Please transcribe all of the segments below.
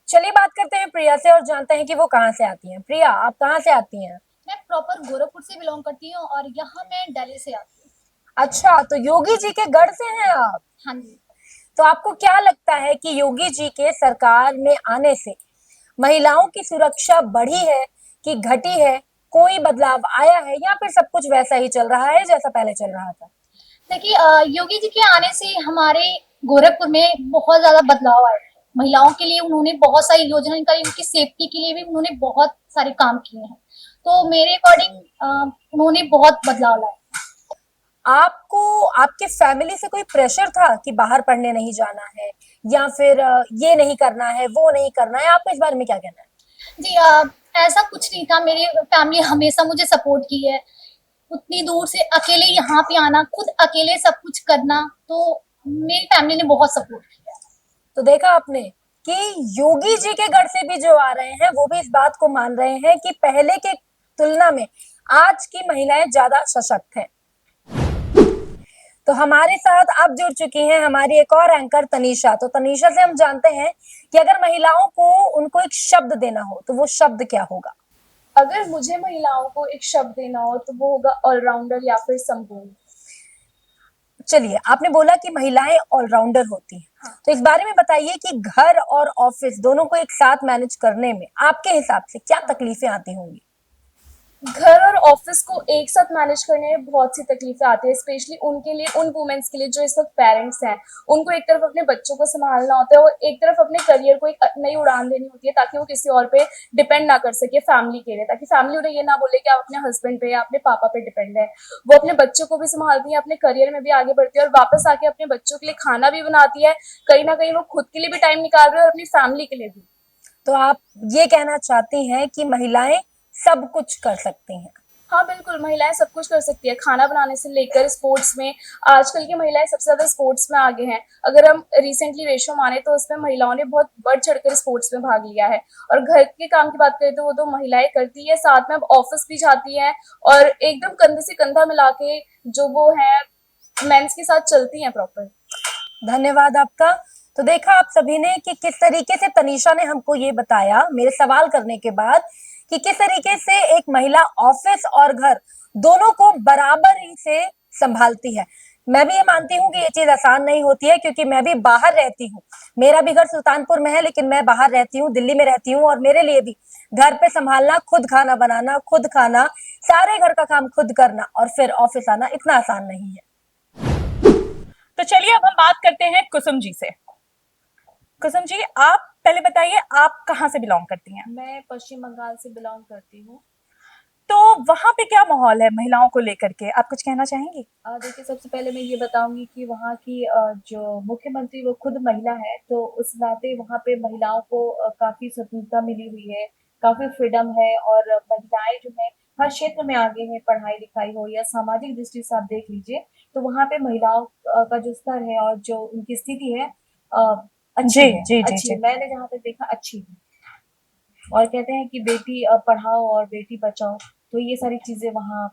चलिए बात करते हैं प्रिया से और जानते हैं कि वो कहाँ से आती हैं। प्रिया, आप कहाँ से आती हैं? मैं प्रॉपर गोरखपुर से बिलोंग करती हूँ और यहाँ मैं दिल्ली से आती हूँ। अच्छा, तो योगी जी के गढ़ से हैं आप। हाँ जी। तो आपको क्या लगता है कि योगी जी के सरकार में आने से महिलाओं की सुरक्षा बढ़ी है कि घटी है? कोई बदलाव आया है या फिर सब कुछ वैसा ही चल रहा है जैसा पहले चल रहा था? देखिए, योगी जी के आने से हमारे गोरखपुर में बहुत ज्यादा बदलाव आए। महिलाओं के लिए उन्होंने बहुत सारी योजना निकाली, उनकी सेफ्टी के लिए भी उन्होंने बहुत सारे काम किए हैं। तो मेरे अकॉर्डिंग उन्होंने बहुत बदलाव लाए। आपको आपके फैमिली से कोई प्रेशर था कि बाहर पढ़ने नहीं जाना है या फिर ये नहीं करना है, वो नहीं करना है? आपको इस बारे में क्या कहना है? जी, ऐसा कुछ नहीं था। मेरी फैमिली हमेशा मुझे सपोर्ट की है। उतनी दूर से अकेले यहाँ पे आना, खुद अकेले सब कुछ करना, तो मेरी फैमिली ने बहुत सपोर्ट किया। तो देखा आपने कि योगी जी के गढ़ से भी जो आ रहे हैं वो भी इस बात को मान रहे हैं कि पहले के तुलना में आज की महिलाएं ज्यादा सशक्त हैं। तो हमारे साथ अब जुड़ चुकी हैं हमारी एक और एंकर तनीषा। तो तनीषा से हम जानते हैं कि अगर महिलाओं को उनको एक शब्द देना हो तो वो शब्द क्या होगा? अगर मुझे महिलाओं को एक शब्द देना हो तो वो होगा ऑलराउंडर या फिर संपूर्ण। चलिए, आपने बोला कि महिलाएं ऑलराउंडर होती हैं, हाँ। तो इस बारे में बताइए कि घर और ऑफिस दोनों को एक साथ मैनेज करने में आपके हिसाब से क्या तकलीफें आती होंगी? घर और ऑफिस को एक साथ मैनेज करने में बहुत सी तकलीफें आती है, स्पेशली उनके लिए, उन वुमेन्स के लिए जो इस वक्त पेरेंट्स हैं। उनको एक तरफ अपने बच्चों को संभालना होता है और एक तरफ अपने करियर को एक नई उड़ान देनी होती है ताकि वो किसी और पे डिपेंड ना कर सके फैमिली के लिए, ताकि फैमिली उन्हें ये ना बोले कि आप अपने हस्बैंड पे या अपने पापा पे डिपेंड है। वो अपने बच्चों को भी संभालती है, अपने करियर में भी आगे बढ़ती है और वापस आके अपने बच्चों के लिए खाना भी बनाती है। कहीं ना कहीं वो खुद के लिए भी टाइम निकाल रहे हैं और अपनी फैमिली के लिए भी। तो आप ये कहना चाहती हैं कि महिलाएं सब कुछ कर सकती हैं? हाँ बिल्कुल, महिलाएं सब कुछ कर सकती है, खाना बनाने से लेकर स्पोर्ट्स में। आजकल की महिलाएं सबसे ज्यादा स्पोर्ट्स में आगे हैं। अगर हम रिसेंटली रेशो माने तो उसमें महिलाओं ने बहुत बढ़ चढ़कर स्पोर्ट्स में भाग लिया है। और घर के काम की बात करें तो वो तो महिलाएं करती है, साथ में अब ऑफिस भी जाती हैं और एकदम कंधे से कंधा मिला के जो वो है मेंस के साथ चलती हैं प्रॉपर। धन्यवाद आपका। तो देखा आप सभी ने कि किस तरीके से तनीषा ने हमको ये बताया मेरे सवाल करने के बाद कि किस तरीके से एक महिला ऑफिस और घर दोनों को बराबर ही से संभालती है। मैं भी ये मानती हूँ कि ये चीज आसान नहीं होती है क्योंकि मैं भी बाहर रहती हूँ। मेरा भी घर सुल्तानपुर में है लेकिन मैं बाहर रहती हूँ, दिल्ली में रहती हूँ, और मेरे लिए भी घर पे संभालना, खुद खाना बनाना, खुद खाना, सारे घर का काम खुद करना और फिर ऑफिस आना इतना आसान नहीं है। तो चलिए अब हम बात करते हैं कुसुम जी से। कुसुम जी, आप पहले बताइए, आप कहाँ से बिलोंग करती हैं? मैं पश्चिम बंगाल से बिलोंग करती हूँ। तो वहां पे क्या माहौल है महिलाओं को लेकर के, आप कुछ कहना चाहेंगी? देखिए, सबसे पहले मैं ये बताऊंगी कि वहाँ की जो मुख्यमंत्री वो खुद महिला है, तो उस नाते वहाँ पे महिलाओं को काफी स्वतंत्रता मिली हुई है, काफी फ्रीडम है। और महिलाएं जो है हर क्षेत्र में आगे हैं, पढ़ाई लिखाई हो या सामाजिक दृष्टि से आप देख लीजिए तो वहाँ पे महिलाओं का जो स्तर है और जो उनकी स्थिति है जी अच्छी है। जी जी अच्छी जी। है, मैंने जहाँ तक देखा अच्छी है। और कहते हैं कि बेटी पढ़ाओ और बेटी बचाओ, तो ये सारी चीजें वहाँ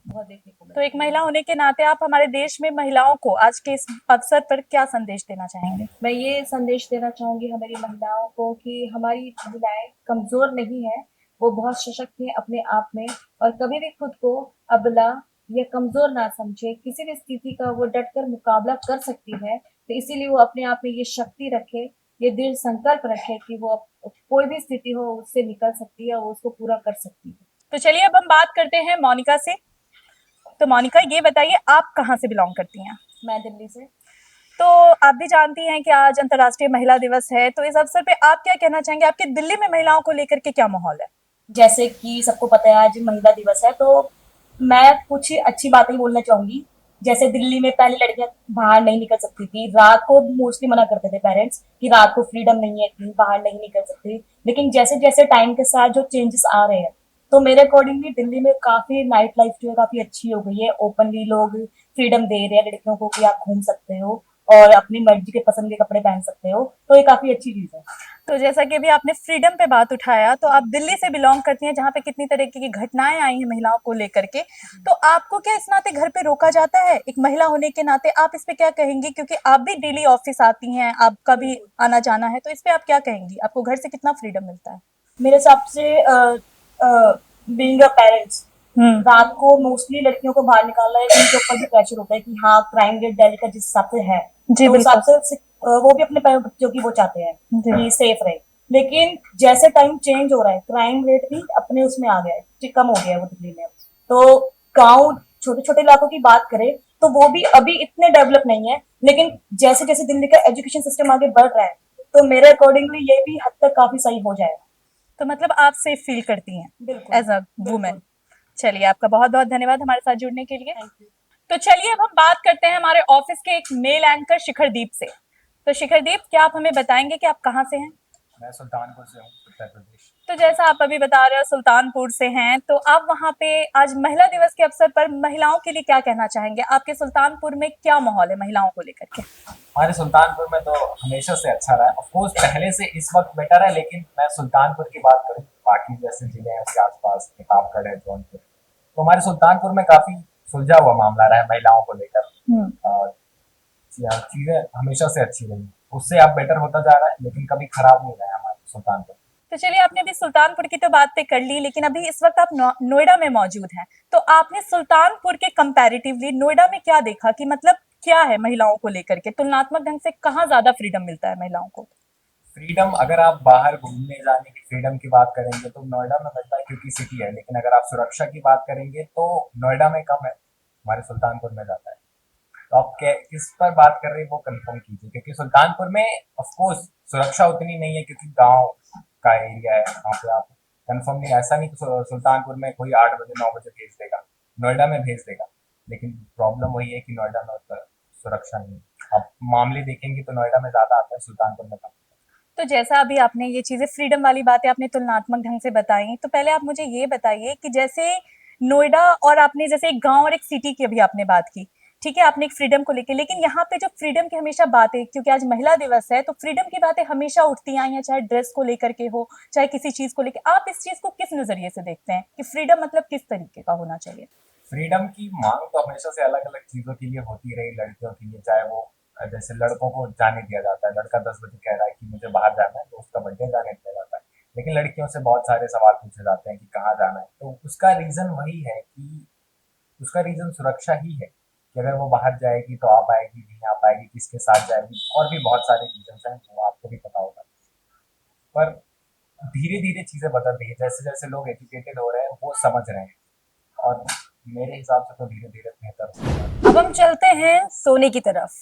बहुत देखने को तो एक मिलती है। महिला होने के नाते आप हमारे देश में महिलाओं को आज के इस अवसर पर क्या संदेश देना चाहेंगे? मैं ये संदेश देना चाहूंगी हमारी महिलाओं को कि हमारी महिलाएं कमजोर नहीं है, वो बहुत सशक्त है अपने आप में। और कभी भी खुद को अबला या कमजोर ना समझे, किसी भी स्थिति का वो डट कर मुकाबला कर सकती है। तो इसीलिए वो अपने आप में ये शक्ति रखे, ये दृढ़ संकल्प रखे कि वो कोई भी स्थिति हो उससे निकल सकती है और उसको पूरा कर सकती है। तो चलिए अब हम बात करते हैं मोनिका से। तो मोनिका, ये बताइए, आप कहाँ से बिलोंग करती हैं? मैं दिल्ली से। तो आप भी जानती हैं कि आज अंतर्राष्ट्रीय महिला दिवस है, तो इस अवसर पे आप क्या कहना चाहेंगे? आपके दिल्ली में महिलाओं को लेकर के क्या माहौल है? जैसे कि सबको पता है आज महिला दिवस है, तो मैं कुछ अच्छी बातें ही बोलना चाहूंगी। जैसे दिल्ली में पहले लड़कियां बाहर नहीं निकल सकती थी, रात को मोस्टली मना करते थे पेरेंट्स कि रात को फ्रीडम नहीं है, इतनी बाहर नहीं निकल सकती। लेकिन जैसे जैसे टाइम के साथ जो चेंजेस आ रहे हैं, तो मेरे अकॉर्डिंगली दिल्ली में काफी नाइट लाइफ जो है काफी अच्छी हो गई है। ओपनली लोग फ्रीडम दे रहे हैं लड़कियों को कि आप घूम सकते हो। और अपनी मर्जी के पसंद के कपड़े पहन सकते हो, तो ये काफी अच्छी चीज है। तो जैसा कि अभी आपने फ्रीडम पे बात उठाया, तो आप दिल्ली से बिलोंग करती हैं जहाँ पे कितनी तरीके की घटनाएं आई हैं महिलाओं को लेकर के, तो आपको क्या इस नाते घर पे रोका जाता है? एक महिला होने के नाते आप इस पे क्या कहेंगी, क्योंकि आप भी डेली ऑफिस आती हैं, आपका भी आना जाना है, तो इस पे आप क्या कहेंगी? आपको घर से कितना फ्रीडम मिलता है? मेरे हिसाब से बीइंग अ पेरेंट्स, रात को मोस्टली लड़कियों को बाहर निकालना है, उनके ऊपर भी प्रेशर होता है कि हाँ क्राइम रेट दिल्ली का जिस हिसाब से है, जी, तो उस बिल्कुल। हिसाब से वो भी अपने बच्चों की वो चाहते हैं जी। कि सेफ रहे। लेकिन जैसे टाइम चेंज हो रहा है, क्राइम रेट भी अपने उसमें आ गया है, कम हो गया है वो दिल्ली में। तो गांव, छोटे छोटे इलाकों की बात करें तो वो भी अभी इतने डेवलप नहीं है, लेकिन जैसे जैसे दिल्ली का एजुकेशन सिस्टम आगे बढ़ रहा है, तो मेरे अकॉर्डिंगली ये भी हद तक काफी सही हो जाएगा। तो मतलब आप सेफ फील करती हैं बिल्कुल। As a women. चलिए, आपका बहुत बहुत धन्यवाद हमारे साथ जुड़ने के लिए। Thank you. तो चलिए अब हम बात करते हैं हमारे ऑफिस के एक मेल एंकर शिखरदीप से। तो शिखरदीप, क्या आप हमें बताएंगे कि आप कहाँ से हैं? मैं सुल्तानपुर से हूँ, उत्तर प्रदेश। तो जैसा आप अभी बता रहे हो सुल्तानपुर से हैं, तो आप वहाँ पे आज महिला दिवस के अवसर पर महिलाओं के लिए क्या कहना चाहेंगे? आपके सुल्तानपुर में क्या माहौल है महिलाओं को लेकर के? हमारे सुल्तानपुर में तो हमेशा से अच्छा रहा है, ऑफ कोर्स पहले से इस वक्त बेटर है, लेकिन मैं सुल्तानपुर की बात करूँ, बाकी जैसे जिले हैं उसके आसपास प्रतापगढ़ है, जौनपुर, तो हमारे सुल्तानपुर में काफी सुलझा हुआ मामला रहा है महिलाओं को लेकर। चीजें हमेशा से अच्छी रही, उससे अब बेटर होता जा रहा है, लेकिन कभी खराब नहीं रहा है हमारे सुल्तानपुर। तो चलिए, आपने अभी सुल्तानपुर की तो बातें कर ली, लेकिन अभी इस वक्त आप नोएडा में मौजूद हैं, तो आपने सुल्तानपुर के कंपैरेटिवली नोएडा में क्या देखा कि मतलब क्या है महिलाओं को लेकर के? तुलनात्मक ढंग से कहाँ ज्यादा फ्रीडम मिलता है महिलाओं को? फ्रीडम, अगर आप बाहर घूमने जाने की फ्रीडम की बात करेंगे तो नोएडा में मिलता है क्योंकि सिटी है, लेकिन अगर आप सुरक्षा की बात करेंगे तो नोएडा में कम है, हमारे सुल्तानपुर में ज्यादा है। तो आप किस पर बात कर रहे हैं वो कंफर्म कीजिए, क्योंकि सुल्तानपुर में ऑफ कोर्स सुरक्षा उतनी नहीं है क्योंकि गांव का एरिया है, वहाँ पे आप कंफर्म नहीं, ऐसा नहीं कि सुल्तानपुर में कोई 8 बजे 9 बजे भेज देगा, नोएडा में भेज देगा, लेकिन प्रॉब्लम वही है कि नोएडा में उतना सुरक्षा नहीं है। आप मामले देखेंगे तो नोएडा में ज्यादा आता है, सुल्तानपुर में कम। तो जैसा अभी आपने ये चीजें फ्रीडम वाली बातें आपने तुलनात्मक ढंग से बताई, तो पहले आप मुझे ये बताइए कि जैसे नोएडा और आपने जैसे एक गांव और एक सिटी की अभी आपने बात की, ठीक है, आपने एक फ्रीडम को लेके, लेकिन यहाँ पे जो फ्रीडम की हमेशा बातें, क्योंकि आज महिला दिवस है, तो फ्रीडम की बातें हमेशा उठती आई हैं, चाहे ड्रेस को लेकर के हो, चाहे किसी चीज को लेकर, आप इस चीज को किस नजरिए से देखते हैं कि फ्रीडम मतलब किस तरीके का होना चाहिए? फ्रीडम की मांग तो हमेशा से अलग अलग चीजों के लिए होती रही, लड़कियों के लिए, चाहे वो जैसे लड़कों को जाने दिया जाता है, लड़का 10 बजे कह रहा है कि मुझे बाहर जाना है तो उसका बर्थडे जाने दिया जाता है, लेकिन लड़कियों से बहुत सारे सवाल पूछे जाते हैं कि कहाँ जाना है, तो उसका रीजन वही है कि उसका रीजन सुरक्षा ही है कि अगर वो बाहर जाएगी तो आ पाएगी, नहीं आ पाएगी, किसके साथ जाएगी, और भी बहुत सारे रीजन हैं वो आपको भी पता होगा। पर धीरे धीरे चीजें बदल रही है, जैसे जैसे लोग एजुकेटेड हो रहे हैं वो समझ रहे हैं, और मेरे हिसाब से तो धीरे धीरे बेहतर हो रहा है। अब हम चलते हैं सोनी की तरफ,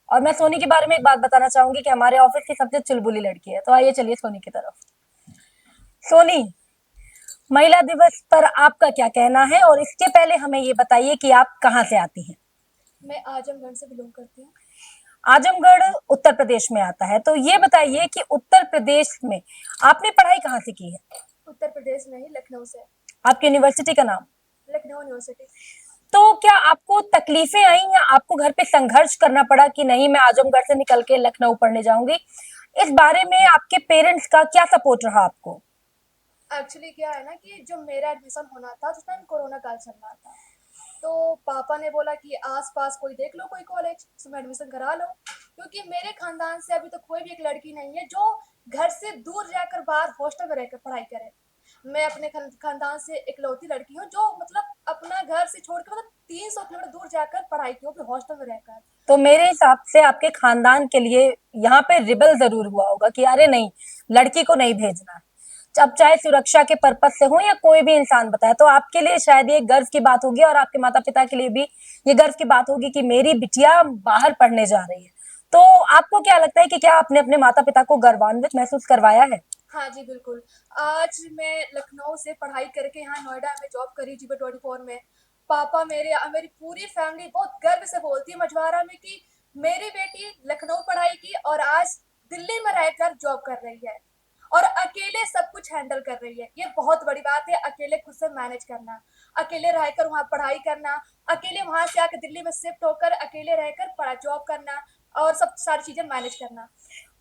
और मैं सोनी के बारे में एक बात बताना चाहूंगी कि हमारे ऑफिस की सबसे चुलबुली लड़की है। तो आइए चलिए सोनी की तरफ। सोनी, महिला दिवस पर आपका क्या कहना है, और इसके पहले हमें ये बताइए कि आप कहाँ से आती हैं? मैं आजमगढ़ से बिलोंग करती हूँ। आजमगढ़ उत्तर प्रदेश में आता है, तो ये बताइए कि उत्तर प्रदेश में आपने पढ़ाई कहाँ से की है? उत्तर प्रदेश में ही, लखनऊ से। आपकी यूनिवर्सिटी का नाम? लखनऊ यूनिवर्सिटी। तो क्या आपको तकलीफें आई या आपको घर पे संघर्ष करना पड़ा कि नहीं मैं आजमगढ़ से निकल के लखनऊ पढ़ने जाऊंगी? इस बारे में आपके पेरेंट्स का क्या सपोर्ट रहा आपको? एक्चुअली क्या है ना कि जो मेरा एडमिशन होना था उस टाइम कोरोना काल चल रहा था, तो पापा ने बोला कि आस पास कोई देख लो कोई कॉलेज, उसमें एडमिशन करा लो, क्योंकि मेरे खानदान से अभी तो कोई भी एक लड़की नहीं है जो घर से दूर जाकर बाहर हॉस्टल में रहकर पढ़ाई करे। मैं अपने खानदान से इकलौती लड़की हूँ जो मतलब अपना घर से छोड़ के मतलब 300 किलोमीटर दूर जाकर पढ़ाई की, फिर हॉस्टल में रहकर। तो मेरे हिसाब से आपके खानदान के लिए यहाँ पे रिबल जरूर हुआ होगा कि अरे नहीं, लड़की को नहीं भेजना। अब चाहे सुरक्षा के पर्पज से हो या कोई भी इंसान बताए, तो आपके लिए शायद ये गर्व की बात होगी, और आपके माता पिता के लिए भी ये गर्व की बात होगी कि मेरी बिटिया बाहर पढ़ने जा रही है। तो आपको क्या लगता है कि क्या आपने अपने माता पिता को गर्वान्वित महसूस करवाया है? हाँ जी बिल्कुल। आज मैं लखनऊ से पढ़ाई करके यहाँ नोएडा में जॉब करी GP24 में। पापा मेरी पूरी फैमिली बहुत गर्व से बोलती है मझवारा में कि मेरी बेटी लखनऊ पढ़ाई की और आज दिल्ली में रहकर जॉब कर रही है और अकेले सब कुछ हैंडल कर रही है। ये बहुत बड़ी बात है, अकेले खुद से मैनेज करना, अकेले रहकर वहाँ पढ़ाई करना, अकेले वहां से आकर दिल्ली में शिफ्ट होकर अकेले रहकर जॉब करना, और सब सारी चीजें मैनेज करना।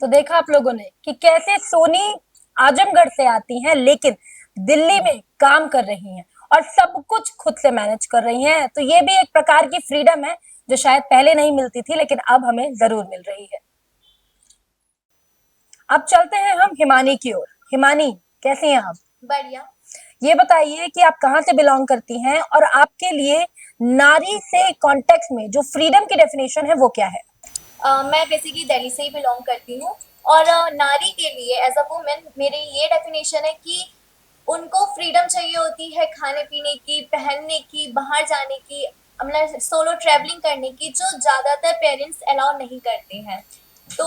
तो देखा आप लोगों ने कि कैसे सोनी आजमगढ़ से आती हैं लेकिन दिल्ली में काम कर रही हैं और सब कुछ खुद से मैनेज कर रही हैं। तो ये भी एक प्रकार की फ्रीडम है जो शायद पहले नहीं मिलती थी लेकिन अब हमें जरूर मिल रही है। अब चलते हैं हम हिमानी की ओर। हिमानी, कैसी हैं आप? बढ़िया। ये बताइए कि आप कहाँ से बिलोंग करती हैं और आपके लिए नारी से कॉन्टेक्स्ट में जो फ्रीडम की डेफिनेशन है वो क्या है? मैं बेसिकली दिल्ली से ही बिलोंग करती हूँ और नारी के लिए एज अ वुमेन मेरी ये डेफिनेशन है कि उनको फ्रीडम चाहिए होती है खाने पीने की, पहनने की, बाहर जाने की, मतलब सोलो ट्रैवलिंग करने की, जो ज़्यादातर पेरेंट्स अलाउ नहीं करते हैं। तो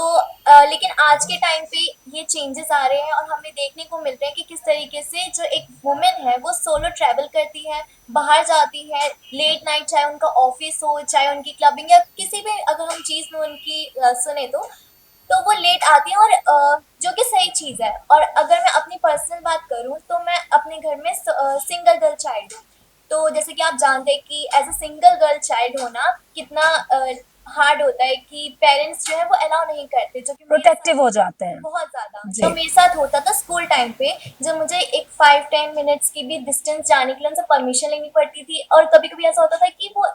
लेकिन आज के टाइम पे ये चेंजेस आ रहे हैं और हमें देखने को मिल रहे हैं कि किस तरीके से जो एक वुमेन है वो सोलो ट्रैवल करती है, बाहर जाती है लेट नाइट, चाहे उनका ऑफिस हो, चाहे उनकी क्लबिंग या किसी भी अगर हम चीज़ में उनकी सुने तो वो लेट आती है और जो कि सही चीज़ है। और अगर मैं अपनी पर्सनल बात करूँ तो मैं अपने घर में सिंगल गर्ल चाइल्ड हूँ। तो जैसे कि आप जानते हैं कि as a single girl child होना कितना हार्ड होता है कि पेरेंट्स जो है वो अलाउ नहीं करते, जो कि मेरे प्रोटेक्टिव साथ हो जाते हैं। बहुत ज्यादा जी। जो मेरे साथ होता था स्कूल टाइम पे, जब मुझे एक 5-10 मिनट्स की भी डिस्टेंस जाने के लिए उनसे परमिशन लेनी पड़ती थी और कभी कभी ऐसा होता था कि वो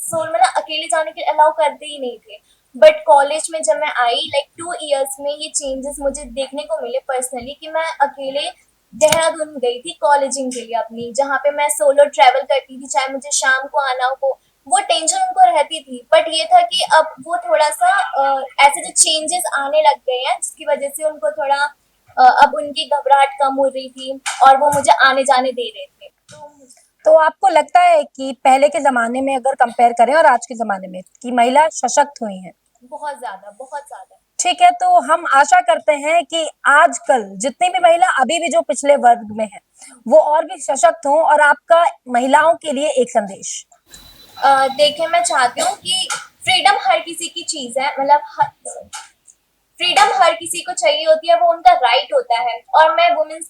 सोल मतलब अकेले जाने के लिए अलाउ करते ही नहीं थे। बट कॉलेज में जब मैं आई लाइक 2 इयर्स में ये चेंजेस मुझे देखने को मिले पर्सनली कि मैं अकेले देहरादून गई थी कॉलेजिंग के लिए अपनी, जहाँ पे मैं सोलो ट्रैवल करती थी, चाहे मुझे शाम को आना हो, वो टेंशन उनको रहती थी। बट ये था कि अब वो थोड़ा सा ऐसे जो चेंजेस आने लग गए हैं जिसकी वजह से उनको थोड़ा अब उनकी घबराहट कम हो रही थी और वो मुझे आने जाने दे रहे थे। तो आपको लगता है कि पहले के जमाने में अगर कंपेयर करें और आज के जमाने में कि महिला सशक्त हुई हैं? बहुत ज्यादा, बहुत ज्यादा। ठीक है, तो हम आशा करते हैं कि आजकल जितनी भी महिला अभी भी जो पिछले वर्ग में है वो और भी सशक्त हों। और आपका महिलाओं के लिए एक संदेश? देखिए, मैं चाहती हूँ कि फ्रीडम हर किसी की चीज है, मतलब फ्रीडम हर किसी को चाहिए होती है, वो उनका राइट होता है। और मैं वुमेन्स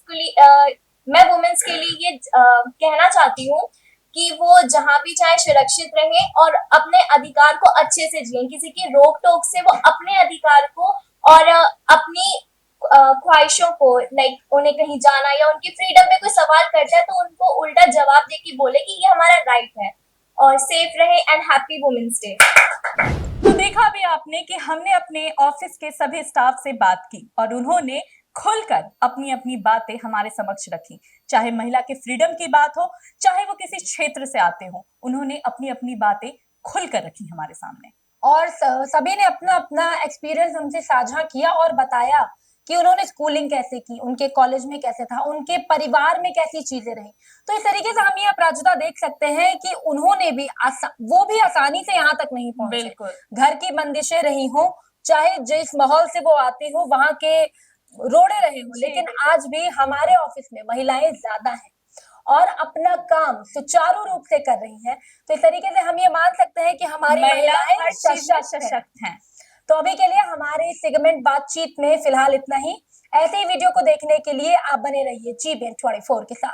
के लिए ये कहना चाहती हूँ कि वो जहाँ भी चाहे सुरक्षित रहे और अपने अधिकार को अच्छे से जिए, किसी की रोक टोक से वो अपने अधिकार को और अपनी ख्वाहिशों को, लाइक उन्हें कहीं जाना या उनकी फ्रीडम पे कोई सवाल करता है तो उनको उल्टा जवाब दे के बोले कि ये हमारा राइट है। और सेफ रहे एंड हैप्पी वुमेन्स डे। तो देखा भी आपने कि हमने अपने ऑफिस के सभी स्टाफ से बात की और उन्होंने खुलकर अपनी अपनी बातें हमारे समक्ष रखी। चाहे महिला के फ्रीडम की बात हो, चाहे वो किसी क्षेत्र से आते हो, उन्होंने अपनी अपनी बातें खुलकर रखी हमारे सामने। और सभी ने अपना अपना एक्सपीरियंस हमसे साझा किया और बताया कि उन्होंने स्कूलिंग कैसे की, उनके कॉलेज में कैसे था, उनके परिवार में कैसी चीजें रही। तो इस तरीके से हम ये अपराजिता देख सकते हैं कि उन्होंने भी वो भी आसानी से यहाँ तक नहीं पहुंचे। बिल्कुल। घर की बंदिशें रही हो, चाहे जिस माहौल से वो आती हो वहां के रोड़े रहे हो, लेकिन आज भी हमारे ऑफिस में महिलाएं ज्यादा हैं और अपना काम सुचारू रूप से कर रही हैं। तो इस तरीके से हम ये मान सकते हैं कि हमारी महिलाएं हर चीज में सशक्त हैं। सशक्त हैं। तो अभी के लिए हमारे सेगमेंट बातचीत में फिलहाल इतना ही। ऐसे ही वीडियो को देखने के लिए आप बने रहिए GBN 24 के साथ।